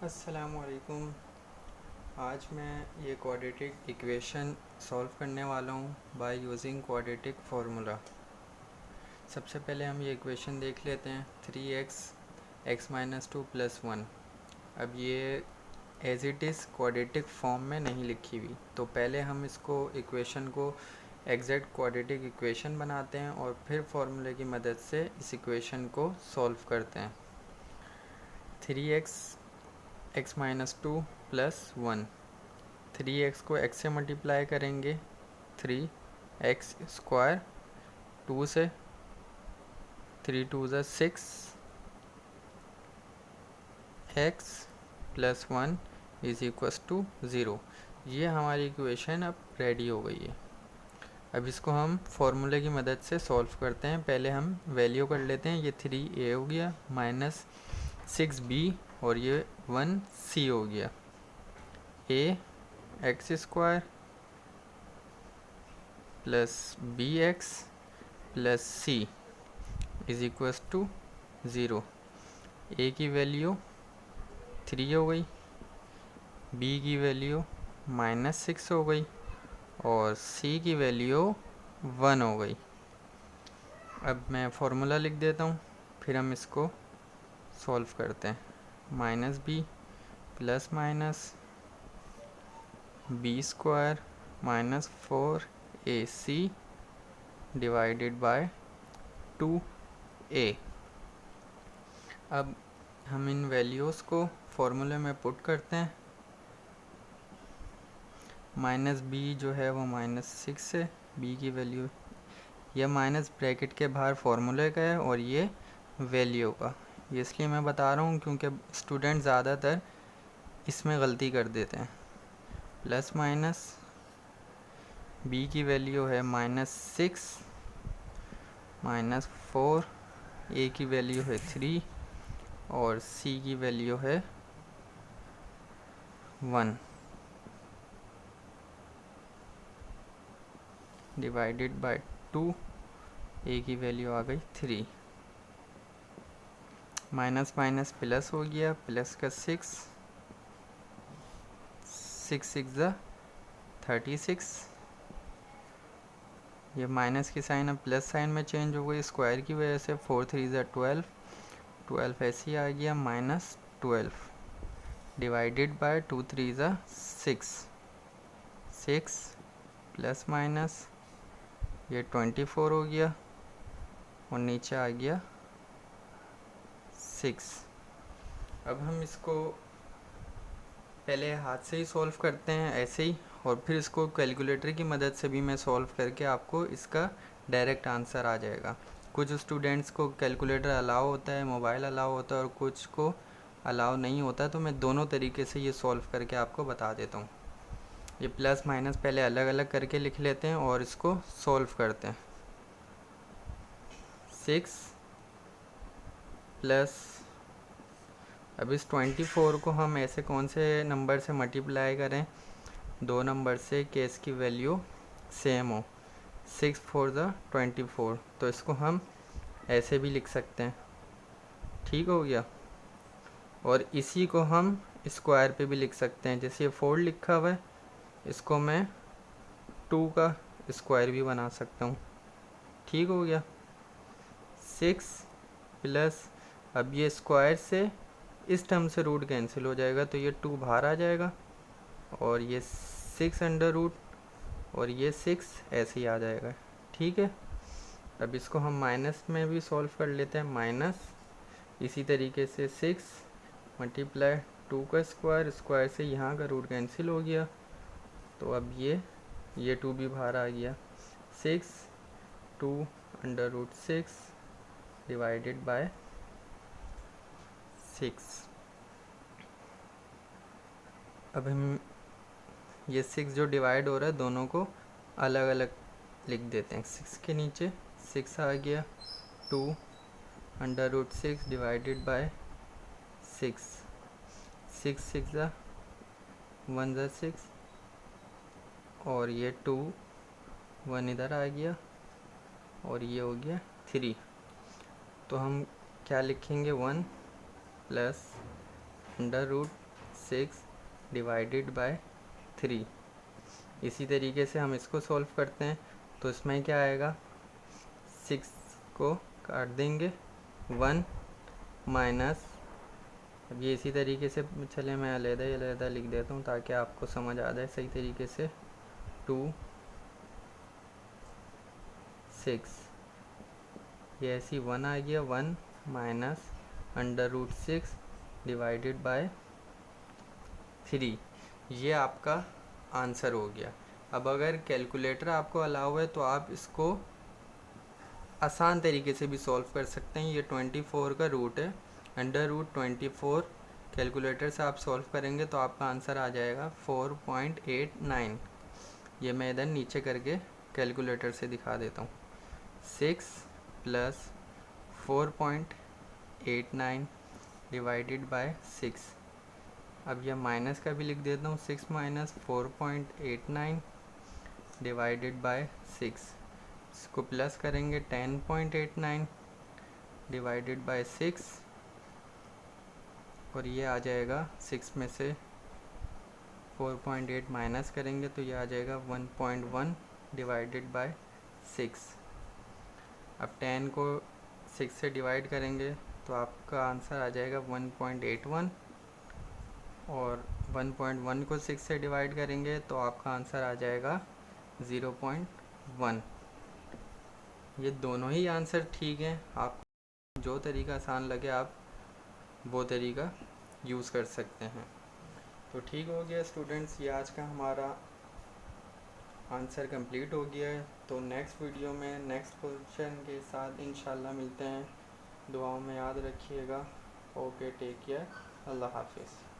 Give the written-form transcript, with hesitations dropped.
अस्सलामुअलैकुम। आज मैं ये क्वाड्रेटिक इक्वेशन सॉल्व करने वाला हूँ बाय यूजिंग क्वाड्रेटिक फार्मूला। सबसे पहले हम ये इक्वेशन देख लेते हैं 3x x-2 + 1। अब ये as it is quadratic form में नहीं लिखी हुई, तो पहले हम इसको इक्वेशन को एग्जैक्ट क्वाड्रेटिक इक्वेशन बनाते हैं और फिर फार्मूले की मदद से इस इक्वेशन को सॉल्व करते हैं। 3x x-2 + 1। 3x को x से मल्टीप्लाई करेंगे 3x², 2 से 3 2 ज़ा 6, x + 1 = 0। ये हमारी इक्वेशन अब रेडी हो गई है। अब इसको हम फॉर्मूले की मदद से सॉल्व करते हैं। पहले हम वैल्यू कर लेते हैं। ये 3a हो गया -6b और ये 1c हो गया। a x² + bx + c = 0। a की वैल्यू 3 हो गई, b की वैल्यू -6 हो गई और c की वैल्यू 1 हो गई। अब मैं फार्मूला लिख देता हूँ, फिर हम इसको सॉल्व करते हैं। -b ± b² -4ac / 2a। अब हम इन वैल्यूज़ को फॉर्मूले में पुट करते हैं। -b जो है वो -6 है, b की वैल्यू, यह माइनस ब्रैकेट के बाहर फॉर्मूले का है और ये वैल्यू का। ये इसलिए मैं बता रहा हूँ क्योंकि स्टूडेंट ज़्यादातर इसमें गलती कर देते हैं। प्लस माइनस b की वैल्यू है -6 -4, a की वैल्यू है 3 और c की वैल्यू है 1 / 2। a की वैल्यू आ गई 3। माइनस माइनस प्लस हो गया, प्लस का 6 6 × 36। ये माइनस की साइन अब प्लस साइन में चेंज हो गई स्क्वायर की वजह से। 4 3 × 12, 12 ऐसे ही आ गया -12 / 2 3 × 6 6 प्लस माइनस ये 24 हो गया और नीचे आ गया 6। अब हम इसको पहले हाथ से ही सॉल्व करते हैं ऐसे ही, और फिर इसको कैलकुलेटर की मदद से भी मैं सॉल्व करके आपको इसका डायरेक्ट आंसर आ जाएगा। कुछ स्टूडेंट्स को कैलकुलेटर अलाउ होता है, मोबाइल अलाउ होता है और कुछ को अलाउ नहीं होता, तो मैं दोनों तरीके से ये सॉल्व करके आपको बता देता हूँ। ये प्लस माइनस पहले अलग अलग करके लिख लेते हैं और इसको सॉल्व करते हैं। 6 प्लस, अब इस 24 को हम ऐसे कौन से नंबर से मल्टीप्लाई करें, दो नंबर से कि इसकी वैल्यू सेम हो। 6 4 ज़ा 24, तो इसको हम ऐसे भी लिख सकते हैं। ठीक हो गया। और इसी को हम स्क्वायर पे भी लिख सकते हैं। जैसे ये 4 लिखा हुआ है, इसको मैं 2 का स्क्वायर भी बना सकता हूँ। ठीक हो गया। 6 प्लस, अब ये स्क्वायर से इस टर्म से रूट कैंसिल हो जाएगा, तो ये 2 बाहर आ जाएगा और ये 6 और ये 6 ऐसे ही आ जाएगा। ठीक है। अब इसको हम माइनस में भी सॉल्व कर लेते हैं। माइनस इसी तरीके से 6 × 2 का स्क्वायर, स्क्वायर से यहाँ का रूट कैंसिल हो गया, तो अब ये 2 भी बाहर आ गया। 6 2 √6 / 6। अब हम ये 6 जो डिवाइड हो रहा है दोनों को अलग अलग लिख देते हैं। 6 के नीचे 6 आ गया, 2 √6 / 6, 6 6 ज़ा 1 ज़ा 6 और ये 2 1 इधर आ गया और ये हो गया 3। तो हम क्या लिखेंगे, 1 प्लस √6 6 डिवाइडेड बाय 3। इसी तरीके से हम इसको सॉल्व करते हैं, तो इसमें क्या आएगा, 6 को काट देंगे, 1 माइनस, अब ये इसी तरीके से, चले मैं अलग लिख देता हूँ ताकि आपको समझ आ जाए सही तरीके से। 2 6, ये ऐसी 1 आ गया, 1 माइनस √6 डिवाइडेड बाय 3। ये आपका आंसर हो गया। अब अगर कैलकुलेटर आपको अलाउ है तो आप इसको आसान तरीके से भी सॉल्व कर सकते हैं। ये 24 का रूट है, √24 कैलकुलेटर से आप सॉल्व करेंगे तो आपका आंसर आ जाएगा 4.89। ये मैं इधर नीचे करके कैलकुलेटर से दिखा देता हूँ। 6 प्लस 4.89 डिवाइडेड बाय 6। अब यह माइनस का भी लिख देता हूँ, 6 माइनस 4.89 डिवाइडेड बाय 6। इसको प्लस करेंगे, 10.89 डिवाइडेड बाय 6, और ये आ जाएगा 6 में से 4.8 माइनस करेंगे तो ये आ जाएगा 1.1 डिवाइडेड बाय 6। अब 10 को 6 से डिवाइड करेंगे तो आपका आंसर आ जाएगा 1.81, और 1.1 को 6 से डिवाइड करेंगे तो आपका आंसर आ जाएगा 0.1। ये दोनों ही आंसर ठीक हैं, आप जो तरीका आसान लगे आप वो तरीका यूज़ कर सकते हैं। तो ठीक हो गया स्टूडेंट्स, ये आज का हमारा आंसर कंप्लीट हो गया है। तो नेक्स्ट वीडियो में नेक्स्ट क्वेश्चन के साथ इंशाल्लाह मिलते हैं। दुआओं में याद रखिएगा। ओके, टेक केयर, अल्लाह हाफिज़।